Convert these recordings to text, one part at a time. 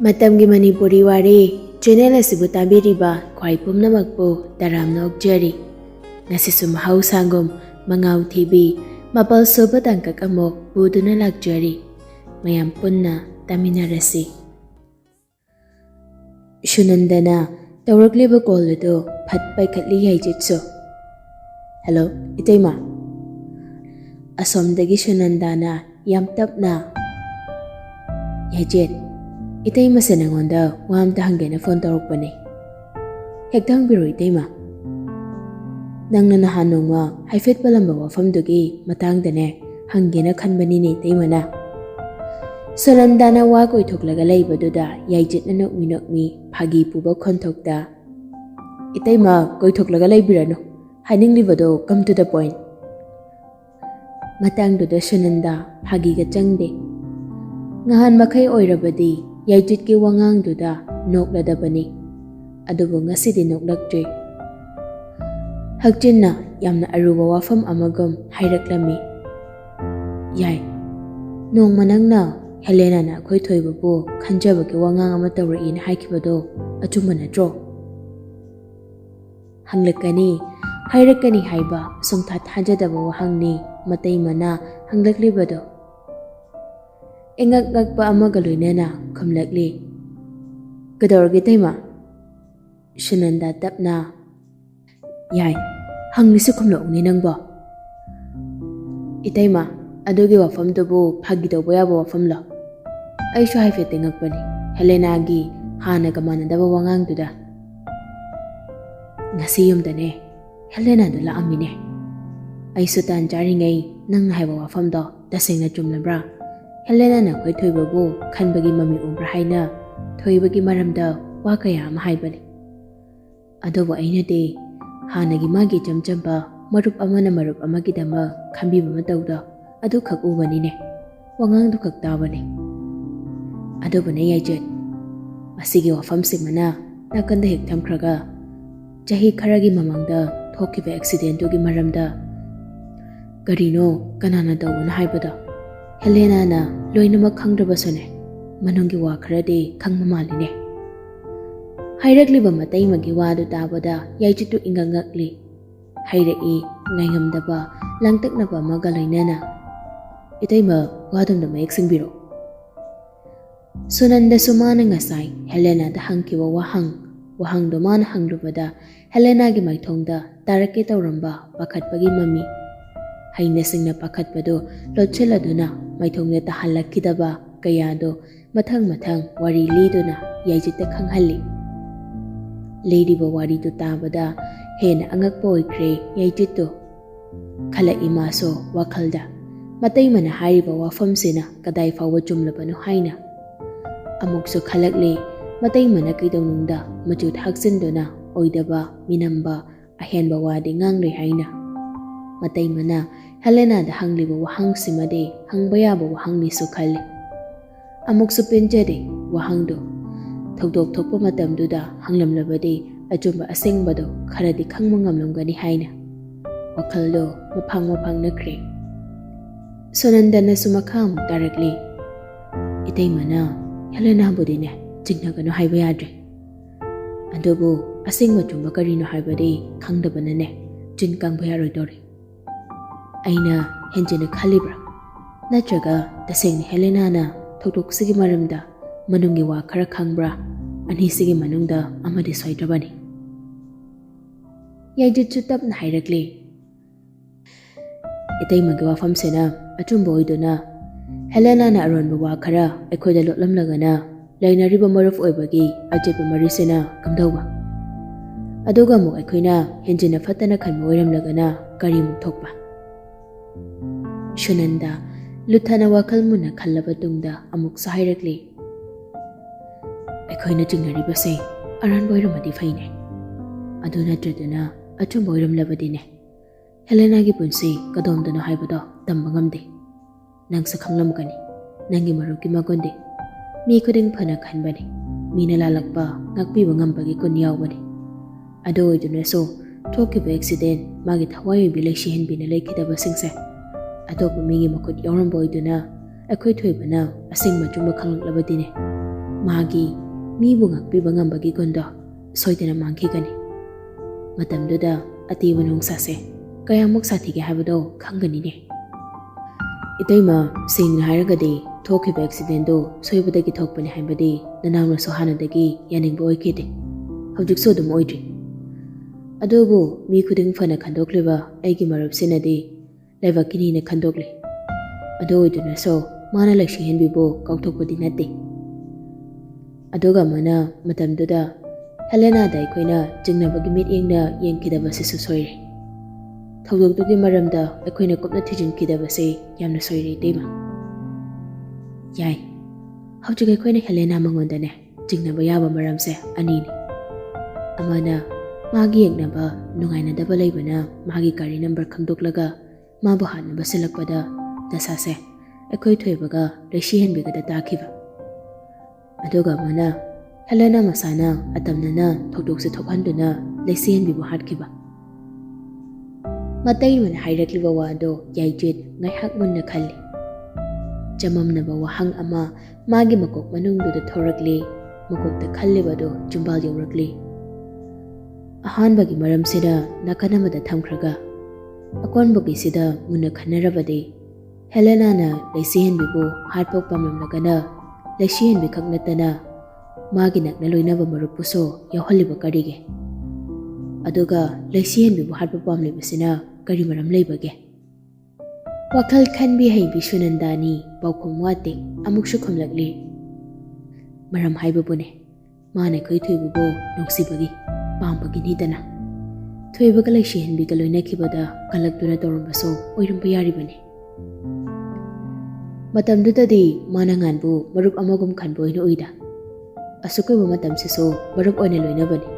Matamgi Manipuri Wari channel asibu tabiriba khwai pumnamakpu taramna okjari ngasisu mahausangum Mangao Thibi mapal soba tangkak amok buduna lakjari mayam punna taminarasi. Shunandana tawrakleba kolado phat paikhatli yaijitso. Hello, itaima. Asomdagi Shunandana yam tapna. Yaijit. Itaima sa nangonda wamta hangena phone tawrukpani. Hektang biro itaima. Nangna nahanongwa haifet palamba wafamdugi matangdane hangena khanbani ni itaima na. Sunandana wa koithoklaga leibaduda yaijit na nokmi phagi puba khontokda. Itaima koithoklaga leibirano. Haninglibado come to the point. Matangduda Sunanda phagiga changde. Ngahan makai oirabadi yaijit ki wangangduda nokladabani. Adubu ngasidi noklakjre. Hakjinna yamna aruba wafam amagam hairaklami. Yai. Nong manangna Helena na Nungcthoi khanjabagi wangang ama tawrain haikibado achumba natro. Hanglakani hairakani haiba sumtha thajadaba wahangni mataimana hanglaklibado. Engak-ngakpa amaga loinana khamlakli. Kadawragi taima? Shunanda tapna. Yai, hanglisu khamlokni nangba. Itaima, adugi wafamdubu phagidawba yaba wafamla. Aishu haifete ngakpani. Helena gi hana kamanadaba wangangduda. Ngasi yumdane. Helena do laamine. Aisu tan jaringai nang haiba wafamdo tasengna chumlabra. Helena na Nungcthoi khanbagi mami umbra haina thoibagi maramda wa kaya ama haibani. Adobo ainade hanagi magi chamchamba marup amana marup amagidama khambiba matawda adu khak ubani ne wangangdu khak tabani. Adobo ne yaijat masigi wafam simana nakanda hek thamkhraga chahi kharagi mamangda thokiba accident gi maramda garino kanana dawna haibada. Helena na loinama khangdrabasone manungi wa kharade khangma maline. Hairakliba mataimagi wadu tabada yaijitu ingangakli. Hairai ngaingamdaba langtaknaba maga loinana. Itaima wadamda mayek singbiro. Sunanda sumana ngasai Helena da hangkiwa wahang do mana hangrubada Helena gi maithongda tarake tawramba pakhatpagi mami. Haina singna pakhatpado lotcheladuna maithongna tahalakidaba kayado mathang wari liduna yaijita khanghalli. Leidiba wari do tabada hena angakpa oikre yaijitto. Khala imaso wakhalda mataimana hariba wafamsina kadai fawa chumlabano haina. Amukso khalakle mataimana kaidawnungda machut haksinduna oidaba minamba ahenba wadi ngangre haina. Mataimana Helena da hangliba wahangsimade hangbayaba wahangnisu khali. Amuksu pinjade wahangdo. Thokdok thokpa matamduda hanglamlabade achumba asengbado kharadi khangma ngamlomgani haina. Wakhaldo mapang nakre. Sunandana sumakham tarakli. Itaimana Helena budine jingnagano haiba yadre. Adobo asengba chumba karino haibade khangdabanane jinkangba yaroidore. Aina henjena khalibra natraga tasengni Helena na thokdoksigi maramda manungi wa khara khangbra anisigi manungda amadi soidrabani. Yaijitchu tapna hairakli. Itaimagi wafamsena achumba oiduna Helena na aronba wa khara aikhoida lotlamlagana lainariba maruf oibagi ajepa marisena kamdauba. Aduga amuk aikhoina henjena fatana khanma oiramlagana kari muk thokpa. Shunanda luthana wakal muna khallaba tungda amuk sahairakli. Aikhoina jingnaribase aran boiramadi faine. Adu natraduna achumba oiramlabadine. Helena gi punsi kadomdana haibado tamba ngamde. Nangsa khanglamgani nangi maruki magonde. Mi khuding phana khanbani. Mina lalakpa ngakpiba ngambagi kun yawbani. Adu oiduna so thokiba accident magi thawai bilai shihenbina leikidaba singse. Adopa migi makut yawrambo oiduna Nungcthoi bana asing majumba khanglabadine. ꯃꯥꯒꯤ ꯃꯤꯕꯨ ꯉꯥꯛꯄꯤꯕ ꯉꯝꯕꯒꯤ ꯒꯨꯟꯗꯣ ꯁꯣꯏꯗꯅ ꯃꯥꯡꯈꯤꯒꯅꯤ꯫ ꯃꯇꯝꯗꯨꯗ ꯑꯇꯤꯕ ꯅꯨꯡꯁꯥꯁꯦ ꯀꯌꯥꯃꯨꯛ ꯁꯥꯊꯤꯒꯦ ꯍꯥꯏꯕꯗꯣ ꯈꯪꯒꯅꯤꯅꯦ꯫ ꯏꯇꯩꯃ, ꯁꯦꯡꯅ ꯍꯥꯏꯔꯒꯗꯤ ꯊꯣꯛꯈꯤꯕ ꯑꯦꯛꯁꯤꯗꯦꯟꯗꯣ ꯁꯣꯏꯕꯗꯒꯤ ꯊꯣꯛꯄꯅꯤ ꯍꯥꯏꯕꯗꯤ ꯅꯅꯥꯎꯅꯁꯨ ꯍꯥꯟꯅꯗꯒꯤ ꯌꯥꯅꯤꯡꯕ ꯑꯣꯏꯈꯤꯗꯦ, ꯍꯧꯖꯤꯛꯁꯨ ꯑꯗꯨꯝ ꯑꯣꯏꯗ꯭ꯔꯤ꯫ ꯑꯗꯨꯕꯨ ꯃꯤ ꯈꯨꯗꯤꯡ ꯐꯅ ꯈꯟꯗꯣꯛꯂꯤꯕ ꯑꯩꯒꯤ ꯃꯔꯨꯞꯁꯤꯅꯗꯤ ꯂꯥꯏꯕꯛꯀꯤꯅꯤꯅ ꯈꯟꯗꯣꯛꯂꯤ꯫ ꯑꯗꯨ ꯑꯣꯏꯗꯨꯅꯁꯨ ꯃꯥꯅ ꯂꯩꯁꯤꯍꯦꯟꯕꯤꯕꯨ ꯀꯥꯎꯊꯣꯛꯄꯗꯤ ꯅꯠꯇꯦ꯫ ꯑꯗꯨꯒ ꯃꯥꯅ ꯃꯇꯝꯗꯨꯗ ꯍꯦꯂꯦꯅꯥꯗ ꯑꯩꯈꯣꯏꯅ ꯆꯤꯡꯅꯕꯒꯤ ꯃꯤꯠꯌꯦꯡꯅ ꯌꯦꯡꯈꯤꯗꯕꯁꯤꯁꯨ ꯁꯣꯏꯔꯦ꯫ ꯊꯧꯗꯣꯛꯇꯨꯒꯤ ꯃꯔꯝꯗ ꯑꯩꯈꯣꯏꯅ ꯀꯨꯞꯅ ꯊꯤꯖꯤꯟꯈꯤꯗꯕꯁꯦ ꯌꯥꯝꯅ ꯁꯣꯏꯔꯦ ꯏꯇꯩꯃ꯫ ꯌꯥꯏ, ꯍꯧꯖꯤꯛ ꯑꯩꯈꯣꯏꯅ ꯍꯦꯂꯦꯅꯥ ꯃꯉꯣꯟꯗꯅꯦ ꯆꯤꯡꯅꯕ ꯌꯥꯕ ꯃꯔꯝꯁꯦ ꯑꯅꯤꯅꯤ꯫ ꯑꯃꯅ ꯃꯥꯒꯤ ꯌꯦꯛꯅꯕ ꯅꯨꯡꯉꯥꯏꯅꯗꯕ ꯂꯩꯕꯅ ꯃꯥꯒꯤ ꯒꯥꯔꯤ ꯅꯝꯕꯔ ꯈꯪꯗꯣꯛꯂꯒ ꯃꯥꯕꯨ ꯍꯥꯠꯅꯕ ꯁꯤꯜꯂꯛꯄꯗ ꯗꯁꯥꯁꯦ ꯑꯩꯈꯣꯏ ꯊꯣꯏꯕꯒ ꯂꯩꯁꯤꯍꯦꯟꯕꯤꯒꯗ ꯇꯥꯈꯤꯕ꯫ ꯑꯗꯨꯒ ꯑꯃꯅ ꯍꯦꯂꯦꯅꯥ ꯃꯁꯥꯅ ꯑꯇꯝꯅꯅ ꯊꯧꯗꯣꯛꯁꯦ ꯊꯣꯛꯍꯟꯗꯨꯅ ꯂꯩꯁꯤꯍꯦꯟꯕꯤꯕꯨ ꯍꯥꯠꯈꯤꯕ꯫ ꯃꯇꯩꯃꯅ ꯍꯥꯏꯔꯛꯂꯤꯕ ꯋꯥꯗꯣ ꯌꯥꯏꯆꯦꯠ ꯉꯥꯏꯍꯥꯛ ꯃꯨꯟꯅ ꯈꯜꯂꯤ꯫ ꯆꯃꯝꯅꯕ ꯋꯥꯍꯪ ꯑꯃ ꯃꯥꯒꯤ ꯃꯀꯣꯛ ꯃꯅꯨꯡꯗꯨꯗ ꯊꯣꯔꯛꯂꯤ, ꯃꯀꯣꯛꯇ ꯈꯜꯂꯤꯕꯗꯣ ꯆꯨꯝꯕꯥꯜ ꯌꯧꯔꯛꯂꯤ꯫ ꯑꯍꯥꯟꯕꯒꯤ ꯃꯔꯝꯁꯤꯗ ꯅꯥꯀꯟ ꯑꯃꯗ ꯊꯝꯈ꯭ꯔꯒ ꯑꯀꯣꯟꯕꯒꯤꯁꯤꯗ ꯃꯨꯟꯅ ꯈꯟꯅꯔꯕꯗꯤ ꯍꯦꯂꯦꯅꯥꯅ ꯂꯩꯁꯤꯍꯦꯟꯕꯤꯕꯨ ꯍꯥꯠꯄ ꯄꯥꯝꯂꯝꯂꯒꯅ ꯂꯩꯁꯤꯍꯦꯟꯕꯤ ꯈꯛ ꯅꯠꯇꯅ ꯃꯥꯒꯤ ꯅꯛꯅ ꯂꯣꯏꯅꯕ ꯃꯔꯨꯞꯄꯨꯁꯨ ꯌꯥꯎꯍꯜꯂꯤꯕ ꯀꯔꯤꯒꯤ? ꯑꯗꯨꯒ ꯂꯩꯁꯤꯍꯦꯟꯕꯤꯕꯨ ꯍꯥꯠꯄ ꯄꯥꯝꯂꯤꯕꯁꯤꯅ ꯀꯔꯤ ꯃꯔꯝ ꯂꯩꯕꯒꯦ? ꯋꯥꯈꯜ ꯈꯟꯕꯤ ꯍꯩꯕꯤ ꯁꯨꯅꯟꯗꯥꯅꯤ ꯄꯥꯎꯈꯨꯝ ꯋꯥꯠꯇꯦ ꯑꯃꯨꯛꯁꯨ ꯈꯨꯝꯂꯛꯂꯤ꯫ ꯃꯔꯝ ꯍꯥꯏꯕꯕꯨꯅꯦ, ꯃꯥꯅ ꯑꯩꯈꯣꯏ ꯊꯣꯏꯕꯕꯨ ꯅꯨꯡꯁꯤꯕꯒꯤ, ꯄꯥꯝꯕꯒꯤꯅꯤꯗꯅ꯫ ꯊꯣꯏꯕꯒ ꯂꯩꯁꯤꯍꯦꯟꯕꯤꯒ ꯂꯣꯏꯅꯈꯤꯕꯗ ꯀꯜꯂꯛꯇꯨꯅ ꯇꯧꯔꯝꯕꯁꯨ ꯑꯣꯏꯔꯝꯕ ꯌꯥꯔꯤꯕꯅꯤ꯫ ꯃꯇꯝꯗꯨꯗꯗꯤ ꯃꯥꯅ ꯉꯥꯟꯕꯨ ꯃꯔꯨꯞ ꯑꯃꯒꯨꯝ ꯈꯟꯕ ꯑꯣꯏꯅ ꯎꯏꯗ꯫ ꯑꯁꯨꯛ ꯀꯨꯏꯕ ꯃꯇꯝꯁꯤꯁꯨ ꯃꯔꯨꯞ ꯑꯣꯏꯅ ꯂꯣꯏꯅꯕꯅꯤ꯫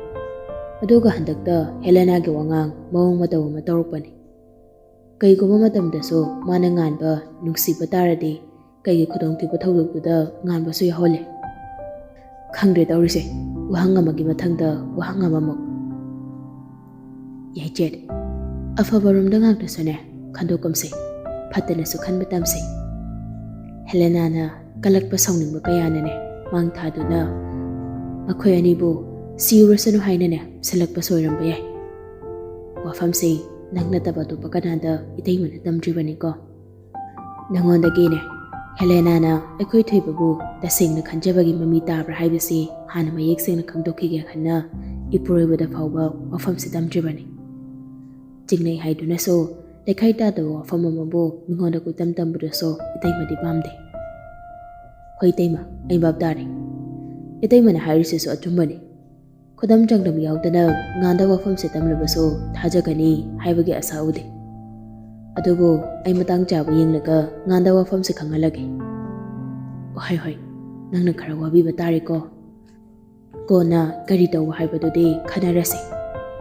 ꯑꯗꯨꯒ ꯍꯟꯗꯛꯇ ꯍꯦꯂꯦꯅꯥꯒꯤ ꯋꯥꯉꯥꯡ ꯃꯑꯣꯡ ꯃꯇꯧ ꯑꯃ ꯇꯧꯔꯛꯄꯅꯤ꯫ ꯀꯩꯒꯨꯝꯕ ꯃꯇꯝꯗꯁꯨ ꯃꯥꯅ ꯉꯥꯟꯕ ꯅꯨꯡꯁꯤꯕ ꯇꯥꯔꯗꯤ ꯀꯩꯒꯤ ꯈꯨꯗꯣꯡꯊꯤꯕ ꯊꯧꯗꯣꯛꯇꯨꯗ ꯉꯥꯟꯕꯁꯨ ꯌꯥꯎꯍꯜꯂꯦ? ꯈꯪꯗ꯭ꯔꯦ ꯇꯧꯔꯤꯁꯦ, ꯋꯥꯍꯪ ꯑꯃꯒꯤ ꯃꯊꯪꯗ ꯋꯥꯍꯪ ꯑꯃꯃꯨꯛ꯫ ꯌꯥꯏꯆꯦꯠ, ꯑꯐꯕꯔꯣꯝꯗ ꯉꯥꯛꯇꯁꯨꯅꯦ ꯈꯟꯗꯣꯛꯀꯨꯝꯁꯤ, ꯐꯠꯇꯅꯁꯨ ꯈꯟꯕ ꯇꯝꯁꯤ꯫ ꯍꯦꯂꯦꯅꯥꯅ ꯀꯜꯂꯛꯄ ꯁꯥꯎꯅꯤꯡꯕ ꯀꯌꯥꯅꯅꯦ ꯃꯥꯡ ꯊꯥꯗꯨꯅ ꯃꯈꯣꯏ ꯑꯅꯤꯕꯨ ꯁꯤꯎꯔꯁꯅꯨ ꯍꯥꯏꯅꯅꯦ ꯁꯤꯜꯂꯛꯄꯁꯨ ꯑꯣꯏꯔꯝꯕ ꯌꯥꯏ꯫ ꯋꯥꯐꯝꯁꯤ ꯅꯪ ꯅꯠꯇꯕ ꯑꯇꯣꯞꯄ ꯀꯅꯥꯗ ꯏꯇꯩꯃꯅ ꯇꯝꯗ꯭ꯔꯤꯕꯅꯤꯀꯣ꯫ ꯅꯉꯣꯟꯗꯒꯤꯅꯦ ꯍꯦꯂꯦꯅꯥꯅ ꯑꯩꯈꯣꯏ ꯊꯣꯏꯕꯕꯨ ꯇꯁꯦꯡꯅ ꯈꯟꯖꯕꯒꯤ ꯃꯃꯤ ꯇꯥꯕ꯭ꯔꯥ ꯍꯥꯏꯕꯁꯤ ꯍꯥꯟꯅ ꯃꯌꯦꯛ ꯁꯦꯡꯅ ꯈꯪꯗꯣꯛꯈꯤꯒꯦ ꯈꯟꯅ ꯏꯄꯨꯔꯣꯏꯕꯗ ꯐꯥꯎꯕ ꯋꯥꯐꯝꯁꯤ ꯇꯝꯗ꯭ꯔꯤꯕꯅꯤ꯫ ꯆꯤꯡꯅꯩ ꯍꯥꯏꯗꯨꯅꯁꯨ ꯂꯩꯈꯥꯏ ꯇꯥꯗꯕ ꯋꯥꯐꯝ ꯑꯃꯕꯨ ꯃꯤꯉꯣꯟꯗ ꯀꯣꯏꯇꯝ ꯇꯝꯕꯗꯨꯁꯨ ꯏꯇꯩꯃꯗꯤ ꯄꯥꯝꯗꯦ꯫ ꯍꯣꯏ ꯏꯇꯩꯃ, ꯑꯩ ꯚꯥꯞ ꯇꯥꯔꯦ꯫ ꯏꯇꯩꯃꯅ ꯍꯥꯏꯔꯤꯁꯤꯁꯨ ꯑꯆꯨꯝꯕꯅꯤ꯫ ꯈꯨꯗꯝ ꯆꯥꯡꯗꯝ ꯌꯥꯎꯗꯅ ꯉꯥꯟꯗ ꯋꯥꯐꯝꯁꯦ ꯇꯝꯂꯕꯁꯨ ꯊꯥꯖꯒꯅꯤ ꯍꯥꯏꯕꯒꯤ ꯑꯁꯥ ꯎꯗꯦ꯫ ꯑꯗꯨꯕꯨ ꯑꯩ ꯃꯇꯥꯡ ꯆꯥꯕ ꯌꯦꯡꯂꯒ ꯉꯥꯟꯗ ꯋꯥꯐꯝꯁꯦ ꯈꯪꯍꯜꯂꯒꯦ꯫ ꯍꯣꯏ ꯍꯣꯏ, ꯅꯪꯅ ꯈꯔ ꯋꯥꯕꯤꯕ ꯇꯥꯔꯦꯀꯣ꯫ ꯀꯣꯟꯅ ꯀꯔꯤ ꯇꯧꯕ ꯍꯥꯏꯕꯗꯨꯗꯤ ꯈꯟꯅꯔꯁꯤ꯫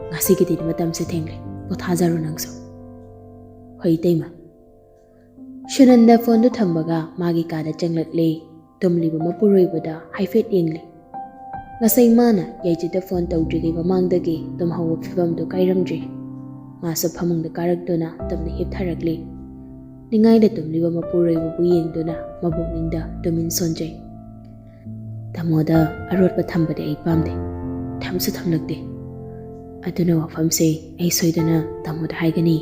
ꯉꯁꯤꯒꯤꯗꯤ ꯃꯇꯝꯁꯦ ꯊꯦꯡꯂꯦ, ꯄꯣꯊꯥꯖꯔꯣ ꯅꯪꯁꯨ꯫ ꯍꯣꯏ ꯏꯇꯩꯃ꯫ ꯁꯨꯅꯟꯗ ꯐꯣꯟꯗꯨ ꯊꯝꯕꯒ ꯃꯥꯒꯤ ꯀꯥꯗ ꯆꯪꯂꯛꯂꯦ꯫ ꯇꯨꯝꯂꯤꯕ ꯃꯄꯨꯔꯣꯏꯕꯗ ꯍꯥꯏꯐꯦꯠ ꯌꯦꯡꯂꯤ꯫ ꯉꯁꯥꯏ ꯃꯥꯅ ꯌꯥꯏꯆꯦꯠꯇ ꯐꯣꯟ ꯇꯧꯗ꯭ꯔꯤꯉꯩ ꯃꯃꯥꯡꯗꯒꯤ ꯇꯨꯝꯍꯧꯕ ꯐꯤꯕꯝꯗꯨ ꯀꯥꯏꯔꯝꯗ꯭ꯔꯤ꯫ ꯃꯥꯁꯨ ꯐꯃꯨꯡꯗ ꯀꯥꯔꯛꯇꯨꯅ ꯇꯞꯅ ꯍꯤꯞꯊꯔꯛꯂꯤ꯫ ꯅꯤꯡꯉꯥꯏꯗ ꯇꯨꯝꯂꯤꯕ ꯃꯄꯨꯔꯣꯏꯕꯕꯨ ꯌꯦꯡꯗꯨꯅ ꯃꯕꯨꯛꯅꯤꯡꯗ ꯇꯨꯃꯤꯟ ꯁꯣꯟꯖꯩ꯫ ꯇꯥꯃꯣꯗ ꯑꯔꯣꯠꯄ ꯊꯝꯕꯗꯤ ꯑꯩ ꯄꯥꯝꯗꯦ, ꯊꯝꯁꯨ ꯊꯝꯂꯛꯇꯦ꯫ ꯑꯗꯨꯅ ꯋꯥꯐꯝꯁꯦ ꯑꯩ ꯁꯣꯏꯗꯅ ꯇꯥꯃꯣꯗ ꯍꯥꯏꯒꯅꯤ꯫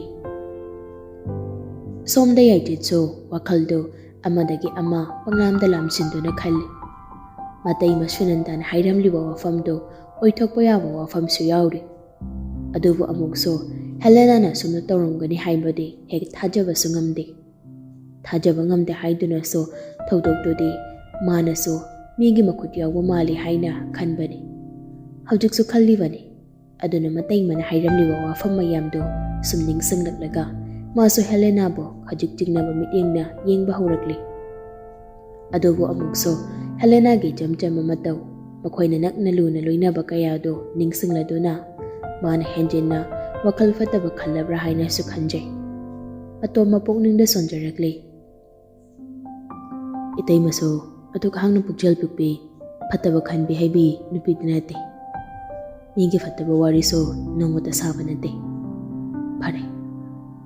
ꯁꯣꯝꯗ ꯌꯥꯏꯆꯦꯠꯁꯨ ꯋꯥꯈꯜꯗꯨ ꯑꯃꯗꯒꯤ ꯑꯃ ꯄꯪꯂꯥꯝꯗ ꯂꯥꯝꯁꯤꯟꯗꯨꯅ ꯈꯜꯂꯤ꯫ ꯃꯇꯩꯃ ꯁꯨꯅꯟꯗꯥꯅ ꯍꯥꯏꯔꯝꯂꯤꯕ ꯋꯥꯐꯝꯗꯨ ꯑꯣꯏꯊꯣꯛꯄ ꯌꯥꯕ ꯋꯥꯐꯝꯁꯨ ꯌꯥꯎꯔꯤ꯫ ꯑꯗꯨꯕꯨ ꯑꯃꯨꯛꯁꯨ ꯍꯦꯂꯦꯅꯥꯅ ꯑꯁꯨꯝꯅ ꯇꯧꯔꯝꯒꯅꯤ ꯍꯥꯏꯕꯗꯤ ꯍꯦꯛ ꯊꯥꯖꯕꯁꯨ ꯉꯝꯗꯦ꯫ ꯊꯥꯖꯕ ꯉꯝꯗꯦ ꯍꯥꯏꯗꯨꯅꯁꯨ ꯊꯧꯗꯣꯛꯇꯨꯗꯤ ꯃꯥꯅꯁꯨ ꯃꯤꯒꯤ ꯃꯈꯨꯠ ꯌꯥꯎꯕ ꯃꯥꯜꯂꯤ ꯍꯥꯏꯅ ꯈꯟꯕꯅꯤ꯫ ꯍꯧꯖꯤꯛꯁꯨ ꯈꯜꯂꯤꯕꯅꯤ꯫ ꯑꯗꯨꯅ ꯃꯇꯩꯃꯅ ꯍꯥꯏꯔꯝꯂꯤꯕ ꯋꯥꯐꯝ ꯃꯌꯥꯝꯗꯨ ꯁꯨꯝ ꯅꯤꯡꯁꯤꯡꯂꯛꯂꯒ ꯃꯥꯁꯨ ꯍꯦꯂꯦꯅꯥꯕꯨ ꯈꯖꯤꯛ ꯆꯤꯡꯅꯕ ꯃꯤꯠꯌꯦꯡꯅ ꯌꯦꯡꯕ ꯍꯧꯔꯛꯂꯤ꯫ ꯑꯗꯨꯕꯨ ꯑꯃꯨꯛꯁꯨ ꯍꯦꯂꯦꯅꯥꯒꯤ ꯏꯆꯝ ꯆꯝꯕ ꯃꯇꯧ, ꯃꯈꯣꯏꯅ ꯅꯛꯅ ꯂꯨꯅ ꯂꯣꯏꯅꯕ ꯀꯌꯥꯗꯨ ꯅꯤꯡꯁꯤꯡꯂꯗꯨꯅ ꯃꯥꯅ ꯍꯦꯟꯖꯤꯟꯅ ꯋꯥꯈꯜ ꯐꯠꯇꯕ ꯈꯜꯂꯕ꯭ꯔꯥ ꯍꯥꯏꯅꯁꯨ ꯈꯟꯖꯩ꯫ ꯑꯇꯣꯝꯕ ꯄꯨꯛꯅꯤꯡꯗ ꯁꯣꯟꯖꯔꯛꯂꯤ꯫ ꯏꯇꯩꯃꯁꯨ ꯑꯗꯨꯛ ꯍꯥꯡꯅ ꯄꯨꯛꯆꯦꯜ ꯄꯤꯛꯄꯤ, ꯐꯠꯇꯕ ꯈꯟꯕꯤ ꯍꯩꯕꯤ ꯅꯨꯄꯤꯗꯤ ꯅꯠꯇꯦ꯫ ꯃꯤꯒꯤ ꯐꯠꯇꯕ ꯋꯥꯔꯤꯁꯨ ꯅꯣꯡꯃꯇ ꯁꯥꯕ ꯅꯠꯇꯦ꯫ ꯐꯔꯦ,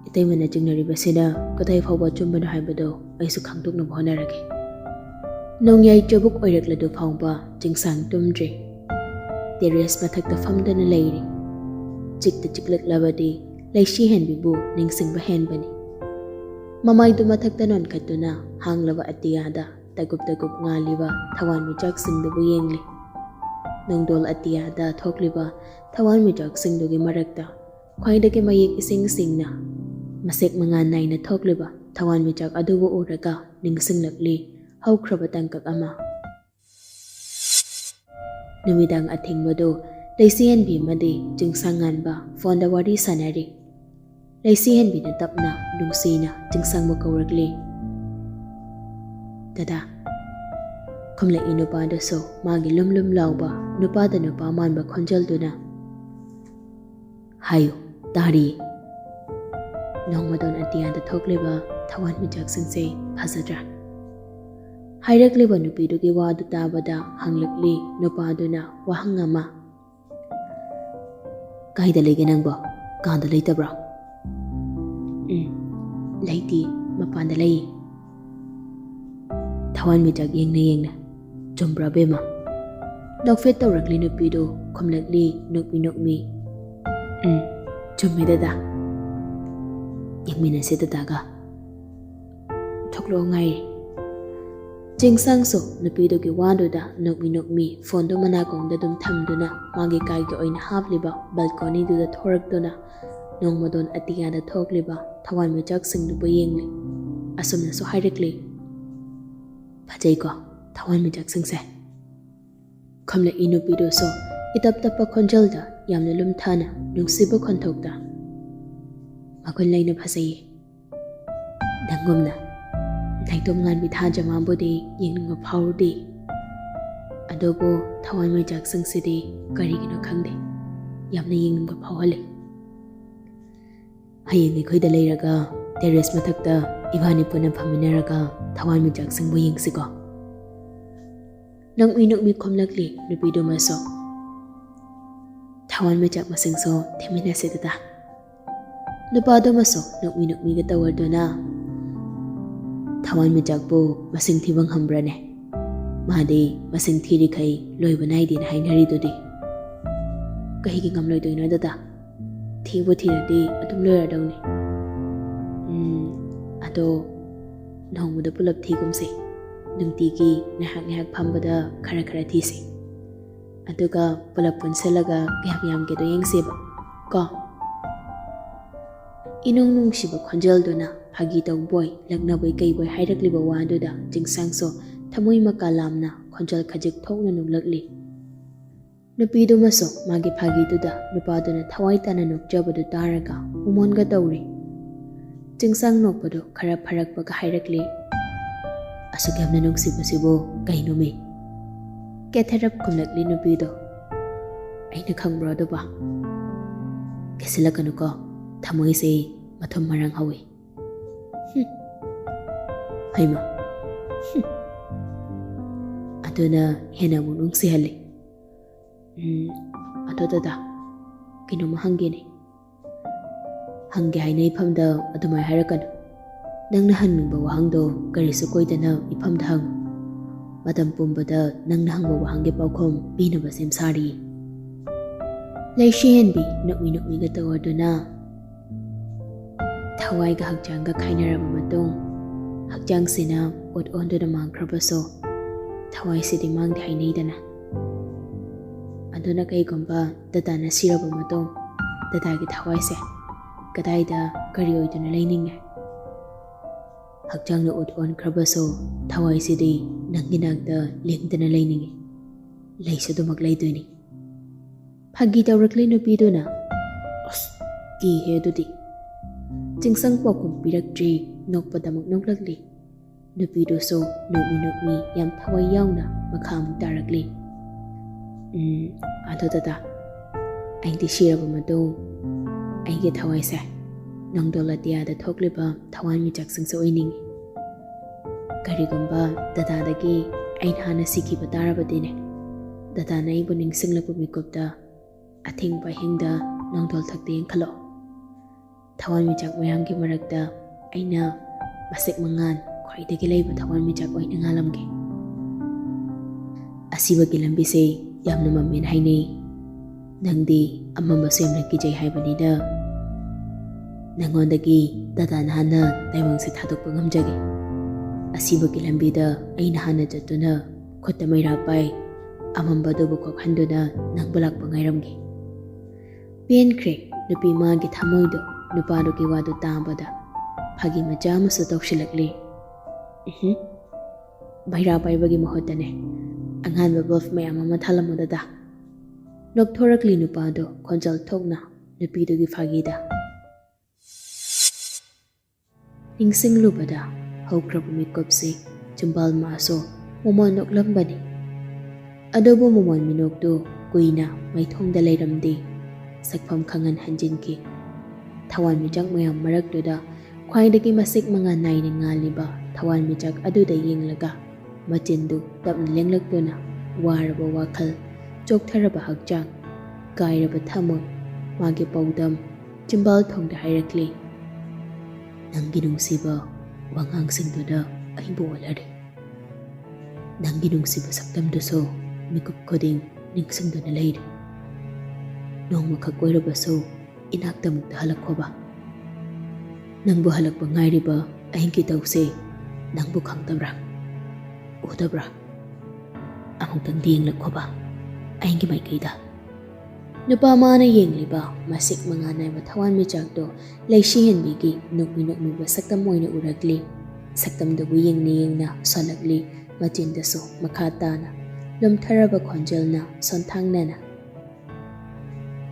ꯏꯇꯩꯃꯅ ꯆꯤꯡꯅꯔꯤꯕꯁꯤꯅ ꯀꯗꯥꯏ ꯐꯥꯎꯕ ꯑꯆꯨꯝꯕꯅꯣ ꯍꯥꯏꯕꯗꯣ ꯑꯩꯁꯨ ꯈꯪꯗꯣꯛꯅꯕ ꯍꯣꯠꯅꯔꯒꯦ꯫ Nongyay jabuk oirakladu phangba jingsang tumdri. Terrace mathakta famdana leiri. Chikta chiklaklabadi laishi henbibu ningsingba henbani. Mamaydu mathakta nonkhatuna hanglaba atiyada tagup ngaliba thawan mijak singdubu yengli. Nongdol atiyada thokliba thawan mijak singdugi marakta khwaidagi mayek ising-singna masek mangan naina thokliba thawan mijak adubu uraga ningsinglakli haukraba tangkak ama. Numidang athingmadu laisi henbi madi jingsanganba fonda wari sanari. Laisi henbi na tapna nungsina jingsangmo kaurakli. Dada, kumla inupada so magi lumlum lauba nupada nupa manba khonjalduna. Hayo, tari. Nongmadon atiyanda thokliba thawan mijak singse phazadra. Hairakliba nupidugi wadu tabada hanglakli nupaduna wahang ama. Kaida lege nangbo, kanda leitabra. Leiti mapanda lei. Thawan mijak yengna. Jumbra bema. Nokfet tawrakli nupidu khomlakli nukmi. Jummi dada. Yengmina se dadaga. Thoklo ngai. Jingsang so nupidugi waduda nukmi fondo manakongda dum thamduna magi kaigi oina hapliba balcony duda thorakduna nongmadon atiyada thokliba thawan mijak singdubu yengli. Asumna so hairakli. Phajai ko thawan mijak singse. Khamla inupidu so itap-tapa khonjalda yamna lumthana nungsiba khonthokta. Makon laina phasai. Dangomna Naidom ngan bi thaja mambodi yengninga phawrdi. Adobo thawan mijak singsidi karigino khangde. Yamna yengninga phawhale. Hayeng ikhoida leiraga terrace mathakta ibani puna phaminaraga thawan mijak singbu yengsiko. Nungmi khomlakli nupidu maso. Thawan mijak masingso themina sedada. Nupado maso nungmi ga tawarduna. Thawan mijakbu masing thibang hambrane. Madi masing thiri kai loiba naidin hainharidudi. Kahigi ngamloidoino dada. Thibu thiradi adum loiradawni. Ado nongmuda pulap thigumsi. Nungtigi ngahak phambada khara thisi. Aduga pulap punsalaga yam gedo yengsiba. Ko Inong nungsiba khonjalduna hagi tawboy lagnaboy kayboy hairakliba waduda jingsangso thamoy makalamna khonjal khajik thokna nuglakli. Nupidu maso magi phagiduda nupaduna thawai tana nukjabadu taraga umonga tawri. Jingsang nokpadu khara pharakpaga hairakli. Asugyamna nungsibusibo kainumi. Ketharap kumlakli nupidu. Aina khangbro duba. Kesilakanu ko thamoy se mathum marang hawi. Haima. Aduna hena munung sihali. Adodada. Kinoma hangene. Hange haina iphamda adumai harakan. Nangna hannungba wahangdo karisu koidana iphamda hang. Matam pumbada nangna hangba wahange paukhom pinaba semsari. Laishi henbi nukmi ga tawaduna. Thawai ga hakjangga khainaraba matung hakjang sina ot onduna mangkhrabaso thawai sidi mangdi hainaidana. Aduna kaigomba dadana siraba matung dadagi thawai se kadaida kari oiduna leininge. Hakjangna ot onkhrabaso thawai sidi nanginagda lengdana leininge. Laisudumak leidoini. Phagi tawrakli nupiduna. Ki hedudi. Jingsang pakum pirakdri nokpadamak noklakli. Nupido so nukmi yam thawai yauna makhamuk tarakli. Adodada. Aingdi siraba matung aingge thawai se nongdolatiyada thokliba thawan mijak singsa oiningi. Karigomba dadadagi ain hana sikiba tarabadine. Dadana aibu ningsinglakpa mikopta athingpa hingda nongdol thakte yengkhalo. Thawan mijak mayamgi marakta aina masik mangan khwaidagi leiba thawan mijak oina ngalamge. ꯑꯁꯤꯕꯒꯤ ꯂꯝꯕꯤꯁꯦ ꯌꯥꯝꯅ ꯃꯝꯃꯦꯅ ꯍꯥꯏꯅꯩ ꯅꯪꯗꯤ ꯑꯃꯝꯕꯁꯨ ꯌꯥꯝꯅ ꯀꯤꯖꯩ ꯍꯥꯏꯕꯅꯤꯗ ꯅꯪꯉꯣꯟꯗꯒꯤ ꯇꯇꯥꯅ ꯍꯥꯟꯅ ꯇꯥꯏꯕꯪꯁꯦ ꯊꯥꯗꯣꯛꯄ ꯉꯝꯖꯒꯦ ꯑꯁꯤꯕꯒꯤ ꯂꯝꯕꯤꯗ ꯑꯩꯅ ꯍꯥꯟꯅ ꯆꯠꯇꯨꯅ ꯈꯨꯠꯇ ꯃꯩꯔꯥ ꯄꯥꯏ ꯑꯃꯝꯕ ꯑꯗꯨꯕꯨ ꯀꯣꯛꯍꯟꯗꯨꯅ ꯅꯪꯕꯨ ꯂꯥꯛꯄ ꯉꯥꯏꯔꯝꯒꯦ ꯄꯦꯟꯈ꯭ꯔꯦ ꯅꯨꯄꯤ ꯃꯥꯒꯤ ꯊꯃꯣꯏꯗꯣ ꯅꯨꯄꯥꯗꯨꯒꯤ ꯋꯥꯗꯨ ꯇꯥꯕꯗ ꯐꯥꯒꯤ ꯃꯆꯥ ꯑꯃꯁꯨ ꯇꯧꯁꯤꯜꯂꯛꯂꯤ ꯃꯩꯔꯥ ꯄꯥꯏꯕꯒꯤ ꯃꯍꯨꯠꯇꯅꯦ ꯑꯉꯥꯟꯕ ꯕꯜꯕ ꯃꯌꯥꯝ ꯑꯃ ꯊꯥꯜꯂꯝꯃꯨꯗꯗ ꯅꯣꯛꯊꯣꯔꯛꯂꯤ ꯅꯨꯄꯥꯗꯣ ꯈꯣꯟꯖꯦꯜ ꯊꯣꯛꯅ ꯅꯨꯄꯤꯗꯨꯒꯤ ꯐꯥꯒꯤꯗ ꯅꯤꯡꯁꯤꯡꯂꯨꯕꯗ ꯍꯧꯈ꯭ꯔꯕ ꯃꯤꯀꯨꯞꯁꯤ ꯆꯨꯝꯕꯥꯜ ꯃꯥꯁꯨ ꯃꯣꯃꯣꯟ ꯅꯣꯛꯂꯝꯕꯅꯤ ꯑꯗꯨꯕꯨ ꯃꯣꯃꯣꯟ ꯃꯤꯅꯣꯛꯇꯨ ꯀꯨꯏꯅ ꯃꯩꯊꯣꯡꯗ ꯂꯩꯔꯝꯗꯦ ꯁꯛꯐꯝ ꯈꯪꯍꯟ ꯍꯟꯖꯤꯟꯈꯤ ꯊꯋꯥꯟꯃꯤꯆꯥꯛ ꯃꯌꯥꯝ ꯃꯔꯛꯇꯨꯗ ꯈ꯭ꯋꯥꯏꯗꯒꯤ ꯃꯁꯤꯛ ꯃꯉꯥ ꯅꯥꯏꯅ ꯉꯥꯜꯂꯤꯕ ꯊꯋꯥꯟꯃꯤꯆꯥꯛ ꯑꯗꯨꯗ ꯌꯦꯡꯂꯒ ꯃꯆꯤꯟꯗꯨ ꯇꯞꯅ ꯂꯦꯡꯂꯛꯇꯨꯅ ꯋꯥꯔꯕ ꯋꯥꯈꯜ ꯆꯣꯛꯊꯔꯕ ꯍꯛꯆꯥꯡ ꯀꯥꯏꯔꯕ ꯊꯃꯣꯏ ꯃꯥꯒꯤ ꯄꯥꯎꯗꯝ ꯆꯤꯝꯕꯥꯜ ꯊꯣꯡꯗ ꯍꯥꯏꯔꯛꯂꯤ ꯅꯪꯒꯤ ꯅꯨꯡꯁꯤꯕ ꯋꯥꯉꯥꯡꯁꯤꯡꯗꯨꯅ ꯑꯩꯕꯨ ꯑꯣꯜꯍꯔꯤ ꯅꯪꯒꯤ ꯅꯨꯡꯁꯤꯕ ꯁꯛꯇꯝꯗꯨꯁꯨ ꯃꯤꯀꯨꯞ ꯈꯨꯗꯤꯡ ꯅꯤꯡꯁꯤꯡꯗꯨꯅ ꯂꯩꯔꯤ ꯅꯣꯡꯃꯈꯛ ꯑꯣꯏꯔꯕꯁꯨ ꯏꯅꯥꯛꯇ ꯑꯃꯨꯛꯇ ꯍꯜꯂꯛꯈꯣꯕ ꯅꯪꯕꯨ ꯍꯜꯂꯛꯄ ꯉꯥꯏꯔꯤꯕ ꯑꯩꯒꯤ ꯇꯧꯁꯦ ꯅꯪꯕꯨ ꯈꯪꯗꯕ꯭ꯔꯥ ꯎꯗꯕ꯭ꯔꯥ ꯑꯃꯨꯛꯇꯪꯗꯤ ꯌꯦꯡꯂꯛꯈꯣꯕ ꯑꯩꯒꯤ ꯃꯥꯏꯀꯩꯗ ꯅꯨꯄꯥ ꯃꯥꯅ ꯌꯦꯡꯂꯤꯕ ꯃꯁꯤꯛ ꯃꯉꯥ ꯅꯥꯏꯕ ꯊꯋꯥꯟꯃꯤꯆꯥꯛꯇꯣ ꯂꯩꯁꯤꯍꯟꯕꯤꯒꯤ ꯅꯣꯛꯃꯤ ꯅꯣꯛꯃꯤꯕ ꯁꯛꯇꯝ ꯑꯣꯏꯅ ꯎꯔꯛꯂꯤ ꯁꯛꯇꯝꯗꯨꯕꯨ ꯌꯦꯡꯅ ꯌꯦꯡꯅ ꯁꯣꯜꯂꯛꯂꯤ ꯃꯆꯤꯟꯗꯁꯨ ꯃꯈꯥ ꯇꯥꯅ ꯂꯨꯝꯊꯔꯕ ꯈꯣꯟꯖꯦꯜꯅ ꯁꯣꯟꯊꯥꯡꯅꯅ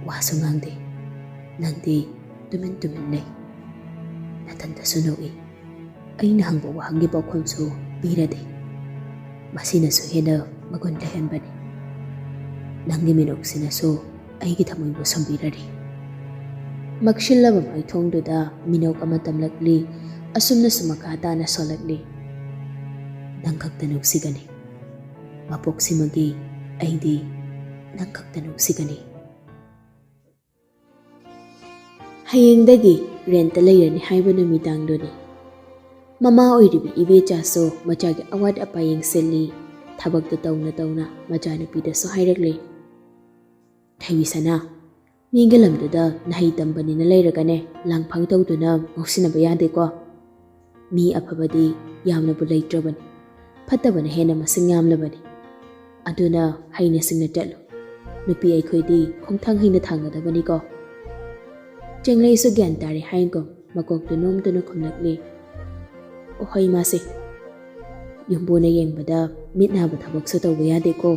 ꯋꯥꯁꯨ ꯉꯥꯡꯗꯦ ꯅꯪꯗꯤ ꯇꯨꯃꯤꯟ ꯇꯨꯃꯤꯟ ꯂꯩ ꯅꯊꯟꯇꯁꯨ ꯅꯣꯛꯏ ꯑꯩꯅ ꯍꯪꯕ ꯋꯥꯍꯪꯒꯤ ꯄꯥꯎꯈꯨꯝꯁꯨ ꯄꯤꯔꯗꯦ ꯃꯁꯤꯅꯁꯨ ꯍꯦꯟꯅ ꯃꯒꯨꯟ ꯂꯩꯍꯟꯕꯅꯤ ꯅꯪꯒꯤ ꯃꯤꯅꯣꯛꯁꯤꯅꯁꯨ ꯑꯩꯒꯤ ꯊꯃꯣꯏꯕꯨ ꯁꯨꯝꯕꯤꯔꯔꯤ ꯃꯛꯁꯤꯜꯂꯕ ꯃꯩꯊꯣꯡꯗꯨꯗ ꯃꯤꯅꯣꯛ ꯑꯃ ꯇꯝꯂꯛꯂꯤ ꯑꯁꯨꯝꯅꯁꯨ ꯃꯈꯥ ꯇꯥꯅ ꯁꯣꯜꯂꯛꯂꯤ ꯅꯪ ꯈꯛꯇ ꯅꯨꯡꯁꯤꯒꯅꯤ ꯃꯄꯣꯛꯁꯤꯃꯒꯤ ꯑꯩꯗꯤ ꯅꯪ ꯈꯛꯇ ꯅꯨꯡꯁꯤꯒꯅꯤ ꯍꯌꯦꯡꯗꯒꯤ ꯔꯦꯟꯇ ꯂꯩꯔꯅꯤ ꯍꯥꯏꯕ ꯅꯨꯃꯤꯗꯥꯡꯗꯨꯅꯤ ꯃꯃꯥ ꯑꯣꯏꯔꯤꯕ ꯏꯕꯦꯆꯥꯁꯨ ꯃꯆꯥꯒꯤ ꯑꯋꯥꯠ ꯑꯄꯥ ꯌꯦꯡꯁꯤꯜꯂꯤ ꯊꯕꯛꯇꯨ ꯇꯧꯅ ꯇꯧꯅ ꯃꯆꯥꯅꯨꯄꯤꯗꯁꯨ ꯍꯥꯏꯔꯛꯂꯤ ꯊꯩꯕꯤꯁꯅꯥ ꯃꯤꯒꯤ ꯂꯝꯗꯨꯗ ꯅꯍꯩ ꯇꯝꯕꯅꯤꯅ ꯂꯩꯔꯒꯅꯦ ꯂꯥꯡꯐꯥꯡ ꯇꯧꯗꯨꯅ ꯉꯥꯎꯁꯤꯟꯅꯕ ꯌꯥꯗꯦꯀꯣ ꯃꯤ ꯑꯐꯕꯗꯤ ꯌꯥꯝꯅꯕꯨ ꯂꯩꯇ꯭ꯔꯕꯅꯤ ꯐꯠꯇꯕꯅ ꯍꯦꯟꯅ ꯃꯁꯤꯡ ꯌꯥꯝꯂꯕꯅꯤ ꯑꯗꯨꯅ ꯍꯩꯅ ꯁꯤꯡꯅ ꯆꯠꯂꯨ ꯅꯨꯄꯤ ꯑꯩꯈꯣꯏꯗꯤ ꯈꯣꯡꯊꯥꯡ ꯍꯩꯅ ꯊꯥꯡꯒꯗꯕꯅꯤꯀꯣ ꯆꯦꯡꯂꯩꯁꯨ ꯒ꯭ꯌꯥꯟ ꯇꯥꯔꯦ ꯍꯥꯏꯒꯨꯝ ꯃꯀꯣꯛꯇꯨ ꯅꯣꯝꯗꯨꯅ ꯈꯨꯝꯂꯛꯂꯤ ꯑꯣꯍꯣꯏ ꯃꯥꯁꯦ ꯌꯨꯝꯕꯨꯅ ꯌꯦꯡꯕꯗ ꯃꯤꯠ ꯅꯥꯕ ꯊꯕꯛꯁꯨ ꯇꯧꯕ ꯌꯥꯗꯦꯀꯣ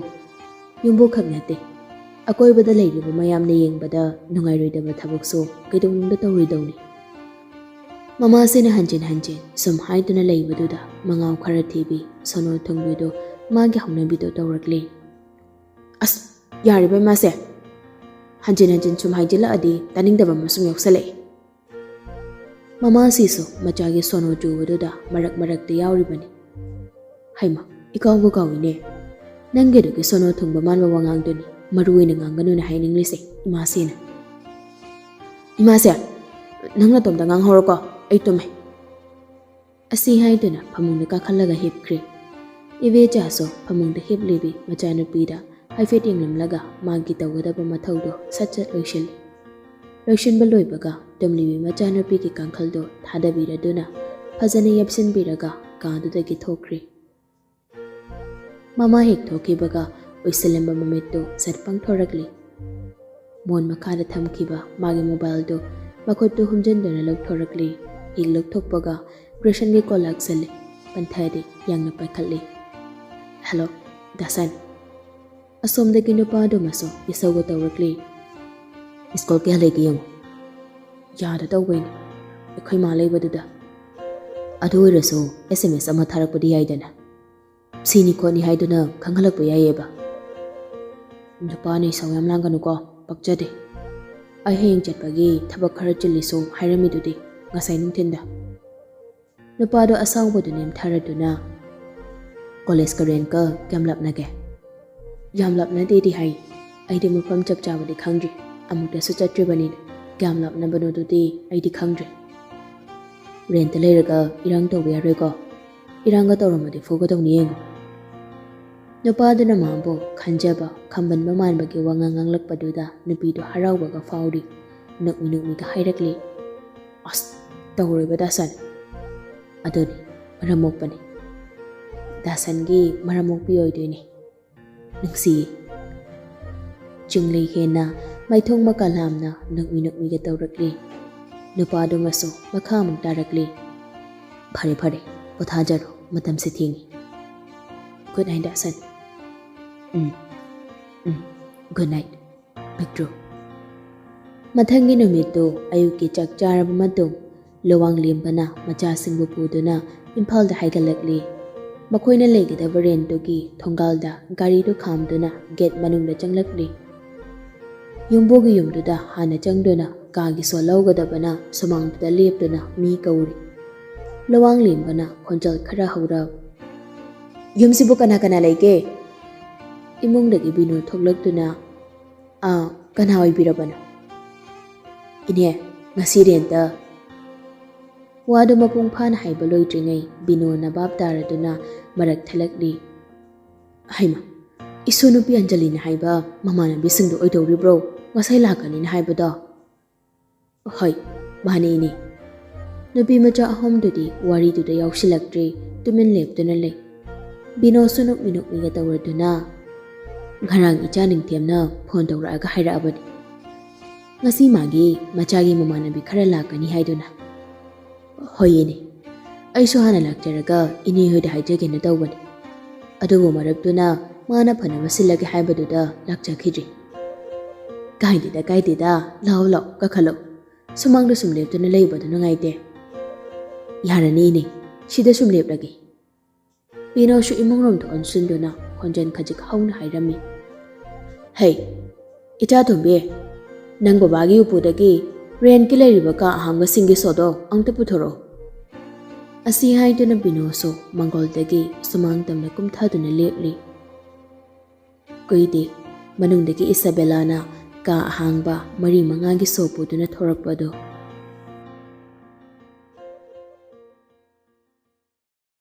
ꯌꯨꯝꯕꯨ ꯈꯛ ꯅꯠꯇꯦ ꯑꯀꯣꯏꯕꯗ ꯂꯩꯔꯤꯕ ꯃꯌꯥꯝꯅ ꯌꯦꯡꯕꯗ ꯅꯨꯡꯉꯥꯏꯔꯣꯏꯗꯕ ꯊꯕꯛꯁꯨ ꯀꯩꯗꯧꯅꯨꯡꯗ ꯇꯧꯔꯣꯏꯗꯧꯅꯤ ꯃꯃꯥꯁꯤꯅ ꯍꯟꯖꯤꯟ ꯍꯟꯖꯤꯟ ꯁꯨꯝ ꯍꯥꯏꯗꯨꯅ ꯂꯩꯕꯗꯨꯗ ꯃꯉꯥꯎ ꯈꯔ ꯊꯤꯕꯤ ꯁꯣꯅꯣ ꯊꯨꯡꯕꯤꯗꯨ ꯃꯥꯒꯤ ꯍꯧꯅꯕꯤꯗꯨ ꯇꯧꯔꯛꯂꯤ ꯑꯁ ꯌꯥꯔꯤꯕ ꯏꯃꯥꯁꯦ ꯍꯟꯖꯤꯟ ꯍꯟꯖꯤꯟ ꯁꯨꯝ ꯍꯥꯏꯖꯤꯜꯂꯛꯑꯗꯤ ꯇꯥꯅꯤꯡꯗꯕ ꯑꯃꯁꯨꯡ ꯌꯥꯎꯁꯜꯂꯛꯏ ꯃꯃꯥꯁꯤꯁꯨ ꯃꯆꯥꯒꯤ ꯁꯣꯅꯣ ꯆꯨꯕꯗꯨꯗ ꯃꯔꯛ ꯃꯔꯛꯇ ꯌꯥꯎꯔꯤꯕꯅꯤ ꯍꯩꯃ ꯏꯀꯥꯎꯕꯨ ꯀꯥꯎꯏꯅꯦ ꯅꯪꯒꯤꯗꯨꯒꯤ ꯁꯣꯅꯣ ꯊꯨꯡꯕ ꯃꯥꯟꯕ ꯋꯥꯉꯥꯡꯗꯨꯅꯤ ꯃꯔꯨ ꯑꯣꯏꯅ ꯉꯥꯡꯒꯅꯨꯅ ꯍꯥꯏꯅꯤꯡꯂꯤꯁꯦ ꯏꯃꯥꯁꯤꯅ ꯏꯃꯥꯁꯦ ꯅꯪ ꯅꯇꯣꯝꯇ ꯉꯥꯡꯍꯧꯔꯣꯀꯣ ꯑꯩ ꯇꯨꯝꯃꯦ ꯑꯁꯤ ꯍꯥꯏꯗꯨꯅ ꯐꯃꯨꯡꯗ ꯀꯥꯈꯠꯂꯒ ꯍꯤꯞꯈ꯭ꯔꯦ ꯏꯕꯦꯆꯥꯁꯨ ꯐꯃꯨꯡꯗ ꯍꯤꯞꯂꯤꯕꯤ ꯃꯆꯥꯅꯨꯄꯤꯗ ꯍꯥꯏꯐꯦꯠ ꯌꯦꯡꯂꯝꯂꯒ ꯃꯥꯒꯤ ꯇꯧꯒꯗꯕ ꯃꯊꯧꯗꯣ ꯁꯠ ꯁꯠ ꯂꯣꯏꯁꯤꯜꯂꯤ ꯂꯣꯏꯁꯤꯟꯕ ꯂꯣꯏꯕꯒ ꯇꯨꯝꯂꯤꯕꯤ ꯃꯆꯥꯅꯨꯄꯤꯒꯤ ꯀꯥꯡꯈꯜꯗꯣ ꯊꯥꯗꯕꯤꯔꯗꯨꯅ ꯐꯖꯅ ꯌꯦꯞꯁꯤꯟꯕꯤꯔꯒ ꯀꯥꯗꯨꯗꯒꯤ ꯊꯣꯛꯈ꯭ꯔꯤ ꯃꯃꯥ ꯍꯦꯛ ꯊꯣꯛꯈꯤꯕꯒ ꯎꯏꯁꯤꯜꯂꯝꯕ ꯃꯃꯤꯠꯇꯨ ꯁꯠ ꯄꯥꯡꯊꯣꯔꯛꯂꯤ ꯃꯣꯟ ꯃꯈꯥꯗ ꯊꯝꯈꯤꯕ ꯃꯥꯒꯤ ꯃꯣꯕꯥꯏꯜꯗꯨ ꯃꯈꯨꯠꯇꯨ ꯍꯨꯝꯖꯤꯟꯗꯨꯅ ꯂꯧꯊꯣꯔꯛꯂꯤ ꯍꯦꯛ ꯂꯧꯊꯣꯛꯄꯒ ꯒ꯭ꯔꯦꯁꯟꯒꯤ ꯀꯣꯜ ꯂꯥꯛꯁꯜꯂꯤ ꯄꯟꯊꯗꯤ ꯌꯥꯡꯅ ꯄꯥꯏꯈꯠꯂꯤ ꯍꯜꯂꯣ ꯗꯥꯁꯟ ꯑꯁꯣꯝꯗꯒꯤ ꯅꯨꯄꯥꯗꯨꯃꯁꯨ ꯏꯁꯧꯒ ꯇꯧꯔꯛꯂꯤ ꯃꯤꯁꯀꯣꯜ ꯀꯌꯥ ꯂꯩꯒꯦ ꯌꯦꯡꯉꯨ ꯌꯥꯗ ꯇꯧꯕꯩꯅꯤ ꯑꯩꯈꯣꯏ ꯃꯥ ꯂꯩꯕꯗꯨꯗ ꯑꯗꯨ ꯑꯣꯏꯔꯁꯨ SMS ꯑꯃ ꯊꯥꯔꯛꯄꯗꯤ ꯌꯥꯏꯗꯅ ꯁꯤꯅꯤ ꯈꯣꯠꯅꯤ ꯍꯥꯏꯗꯨꯅ ꯈꯪꯍꯜꯂꯛꯄ ꯌꯥꯏꯌꯦꯕ ꯅꯨꯄꯥꯅ ꯏꯁꯧ ꯌꯥꯝ ꯂꯥꯡꯒꯅꯨꯀꯣ ꯄꯛꯆꯗꯦ ꯑꯩ ꯍꯌꯦꯡ ꯆꯠꯄꯒꯤ ꯊꯕꯛ ꯈꯔ ꯆꯤꯜꯂꯤꯁꯨ ꯍꯥꯏꯔꯝꯃꯤꯗꯨꯗꯤ ꯉꯁꯥꯏ ꯅꯨꯡꯊꯤꯟꯗ ꯅꯨꯄꯥꯗꯣ ꯑꯁꯥꯎꯕꯗꯨ ꯅꯦꯝꯊꯔꯗꯨꯅ ꯀꯣꯂꯦꯖꯀ ꯔꯦꯟꯠꯀ ꯀꯌꯥꯝ ꯂꯥꯞꯅꯒꯦ ꯌꯥꯝ ꯂꯥꯞꯅꯗꯦꯗꯤ ꯍꯥꯏ ꯑꯩꯗꯤ ꯃꯐꯝ ꯆꯞ ꯆꯥꯕꯗꯤ ꯈꯪꯗ꯭ꯔꯤ ꯑꯃꯨꯛꯇꯁꯨ ꯆꯠꯇ꯭ꯔꯤꯕꯅꯤꯅ ꯀꯌꯥꯝ ꯂꯥꯞꯅꯕꯅꯣꯗꯨꯗꯤ ꯑꯩꯗꯤ ꯈꯪꯗ꯭ꯔꯤ ꯔꯦꯟꯇ ꯂꯩꯔꯒ ꯏꯔꯥꯡ ꯇꯧꯕ ꯌꯥꯔꯣꯏꯀꯣ ꯏꯔꯥꯡꯒ ꯇꯧꯔꯝꯃꯗꯤ ꯐꯨꯒꯗꯧꯅꯤ ꯌꯦꯡꯉꯨ Nupaduna mabu khanjaba khambanba manbagi wangang nganglakpaduda nupidu haraubaga fauri nukmi ka hairakli. As tawriba dasan. Adoni maramokpani. Dasangi maramokpi oidoini. Nungsi. Junglei hena maithong makalamna nukmi ka tawrakli. Nupadu maso makhamang tarakli. Phare pothajaro matam se thingi. Good night Dasan. Good night. Mikro. Mathangi numittu ayuki chak charaba matung lowang limbana machasingbu puduna Imphal da haigalakli. Makoina legidaba rentogi thongalda gari do khamduna gate manungda changlakli. Yumbogi yumduda hana changduna kagi so lawgadabana sumangduda lepduna mi kauri. Lowang limbana khonjal khara haura. Yumsibu kana leike. Imungdagi binu thoglakduna kana oibirabana. Ine ngasi renta. Wadu mapung phan haiba loitringai binu nabab taraduna marak thalakli. Haima isu nupi Anjali na haiba mamanabi singdo oidoribro ngasai lakani na haibada. Hoi mani ini. Nupi macha ahom dudi wari duda yausilakdri tumin lepduna lei. Bino sunuk minuk miga tawraduna ngarang icha Ningthiamna phone tawraaga hairaabani. Ngasi magi machagi mamanabi khara lakani haiduna. Hoyene aisu hana lakjaraga ini hoida haijagena tawbani. Adugo marabtuna mana phanaba silage haibaduda lakjakhidri. Kaidida law kakhalo sumangdu sumleptuna leibaduna ngaite. Yarani ni sida sumleplagi. Bino shu imongrom thon sunduna khonjan khajik hauna hairami. Hey ita thombe nang babagi upudagi ren ki leiriba ka ahanga singi sodo angta puthoro. Asi haiduna bino so mangoldagi sumang tamna kumthaduna lepli. Kuidi manungdagi Isabellana ka ahangba mari mangagi sopuduna thorakpado